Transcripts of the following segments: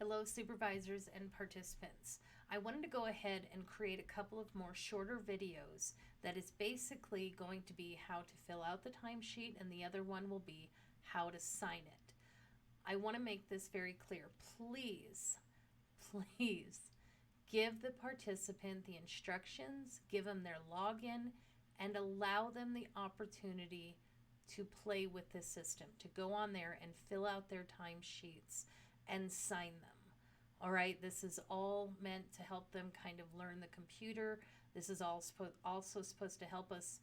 Hello, supervisors and participants. I wanted to go ahead and create a couple of more shorter videos that is basically going to be how to fill out the timesheet, and the other one will be how to sign it. I want to make this very clear. Please, please give the participant the instructions, give them their login, and allow them the opportunity to play with the system, to go on there and fill out their timesheets and sign them. All right, this is all meant to help them kind of learn the computer. This is also supposed to help us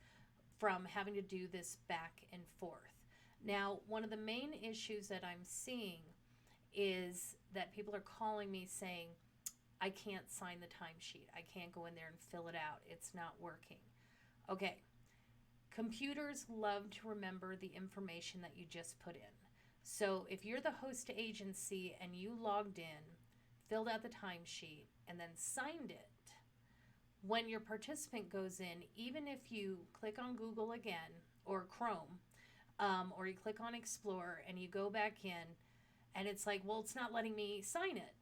from having to do this back and forth. Now, one of the main issues that I'm seeing is that people are calling me saying, I can't sign the timesheet. I can't go in there and fill it out. It's not working. Okay, computers love to remember the information that you just put in. So if you're the host agency and you logged in, filled out the timesheet, and then signed it, when your participant goes in, even if you click on Google again or Chrome, or you click on Explorer and you go back in and it's like, well, it's not letting me sign it.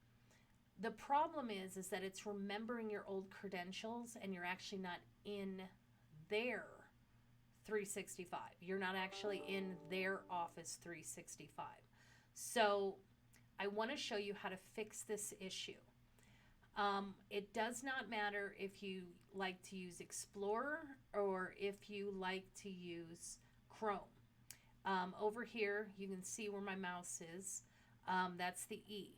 The problem is that it's remembering your old credentials and you're actually not in their 365. You're not actually in their Office 365. So I want to show you how to fix this issue. It does not matter if you like to use Explorer or if you like to use Chrome. Over here, you can see where my mouse is. That's the E.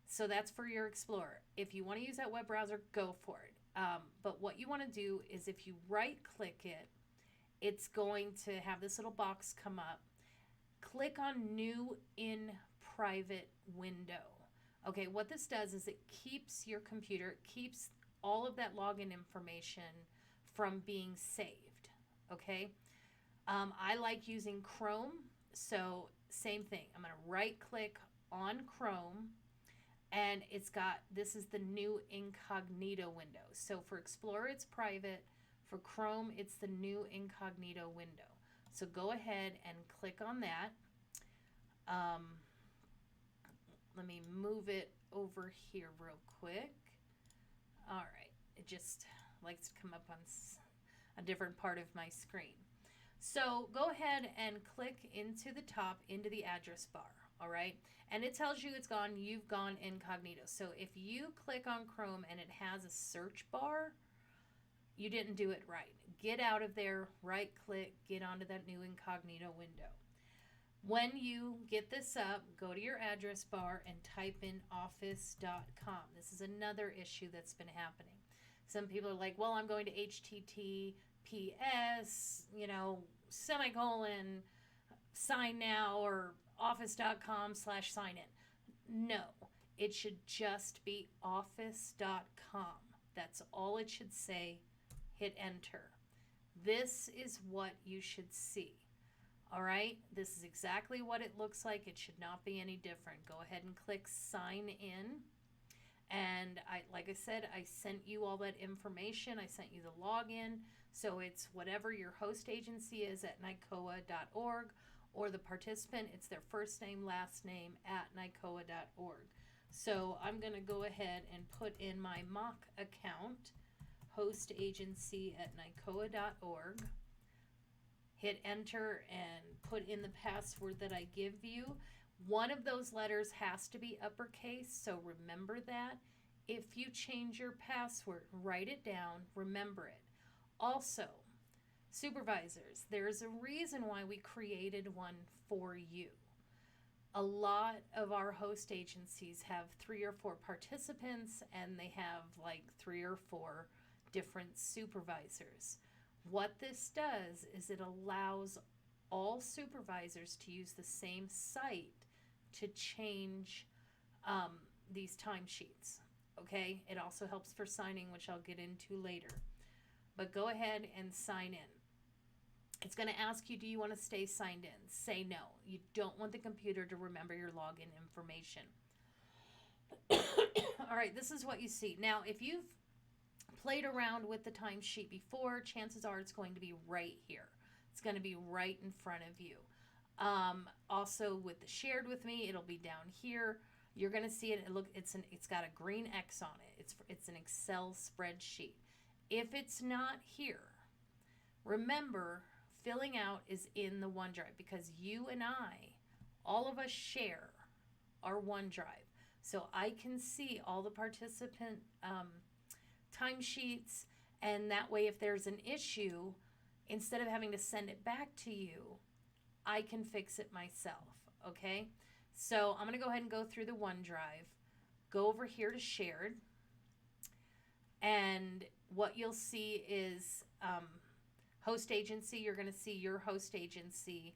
So that's for your Explorer. If you want to use that web browser, go for it. But what you want to do is if you right-click it, it's going to have this little box come up. Click on New in Private Window. Okay, what this does is it keeps your computer, it keeps all of that login information from being saved. Okay, I like using Chrome, so same thing. I'm going to right-click on Chrome, and it's got, this is the new incognito window. So for Explorer, it's private. For Chrome, it's the new incognito window. So go ahead and click on that. Let me move it over here real quick. All right, it just likes to come up on a different part of my screen. So go ahead and click into the top, into the address bar. All right, and it tells you it's gone, you've gone incognito. So if you click on Chrome and it has a search bar, you didn't do it right. Get out of there, right click, get onto that new incognito window. When you get this up, go to your address bar and type in office.com. This is another issue that's been happening. Some people are like, well, I'm going to HTTPS, semicolon, sign now, or office.com/sign in. No, it should just be office.com. That's all it should say. Hit enter. This is what you should see. All right, this is exactly what it looks like. It should not be any different. Go ahead and click sign in. And like I said, I sent you all that information. I sent you the login. So it's whatever your host agency is at NICOA.org, or the participant, it's their first name, last name at NICOA.org. So I'm going to go ahead and put in my mock account, host agency at NICOA.org. Hit enter and put in the password that I give you. One of those letters has to be uppercase, so remember that. If you change your password, write it down, remember it. Also, supervisors, there's a reason why we created one for you. A lot of our host agencies have 3 or 4 participants, and they have like 3 or 4 different supervisors. What this does is it allows all supervisors to use the same site to change these timesheets. Okay, it also helps for signing, which I'll get into later. But go ahead and sign in. It's going to ask you, do you want to stay signed in? Say no. You don't want the computer to remember your login information. All right, this is what you see. Now, if you've played around with the timesheet before, chances are it's going to be right here. It's going to be right in front of you. Also, with the shared with me, it'll be down here. you're going to see it. It's got a green X on it. It's an Excel spreadsheet. If it's not here, remember, filling out is in the OneDrive, because you and I, all of us share our OneDrive. So I can see all the participant timesheets, and that way if there's an issue, instead of having to send it back to you, I can fix it myself, okay? So I'm going to go ahead and go through the OneDrive, go over here to shared, and what you'll see is host agency. You're going to see your host agency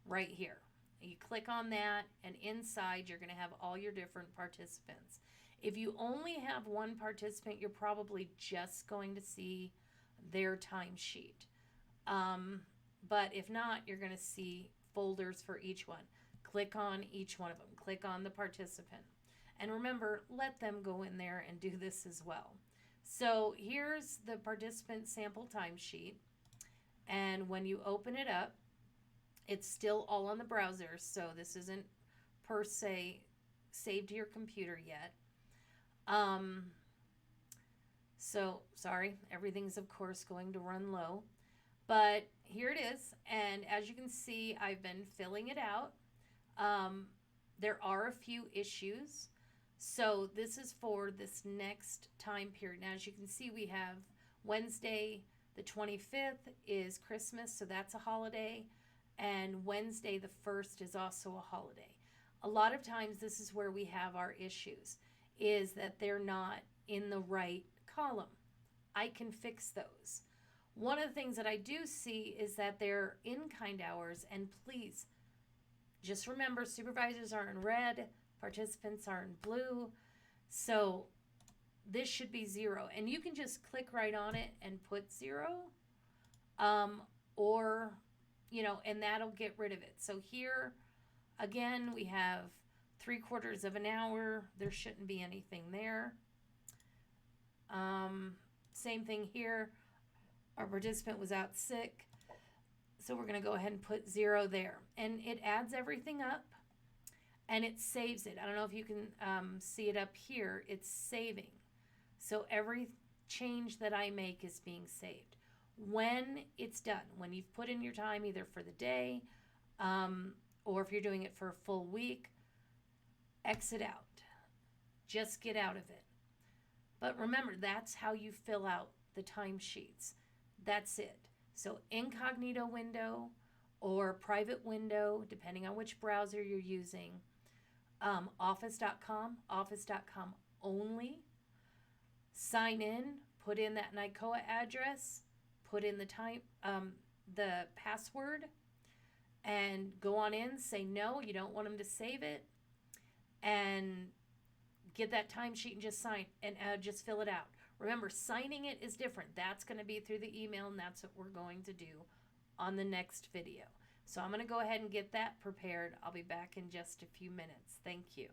right here. You click on that, and inside you're going to have all your different participants. If you only have one participant, you're probably just going to see their timesheet. But if not, you're going to see folders for each one. Click on each one of them. Click on the participant. And remember, let them go in there and do this as well. So here's the participant sample timesheet. And when you open it up, it's still all on the browser, so this isn't per se saved to your computer yet. So sorry, everything's of course going to run low. But here it is, and as you can see, I've been filling it out. There are a few issues. So this is for this next time period. Now, as you can see, we have Wednesday the 25th is Christmas, so that's a holiday. And Wednesday the 1st is also a holiday. A lot of times this is where we have our issues, is that they're not in the right column. I can fix those. One of the things that I do see is that they're in-kind hours, and please just remember, supervisors are in red, participants are in blue, so this should be 0. And you can just click right on it and put 0, or, you know, and that'll get rid of it. So here, again, we have 3/4 of an hour. There shouldn't be anything there. Same thing here. Our participant was out sick, so we're going to go ahead and put 0 there. And it adds everything up, and it saves it. I don't know if you can see it up here. It's saving. So every change that I make is being saved. When it's done, when you've put in your time either for the day, or if you're doing it for a full week, exit out. Just get out of it. But remember, that's how you fill out the timesheets. That's it. So incognito window or private window, depending on which browser you're using. Office.com only. Sign in, put in that NICOA address, put in the password, and go on in, say no, you don't want them to save it, and get that timesheet and just sign, and just fill it out. Remember, signing it is different. That's going to be through the email, and that's what we're going to do on the next video. So I'm going to go ahead and get that prepared. I'll be back in just a few minutes. Thank you.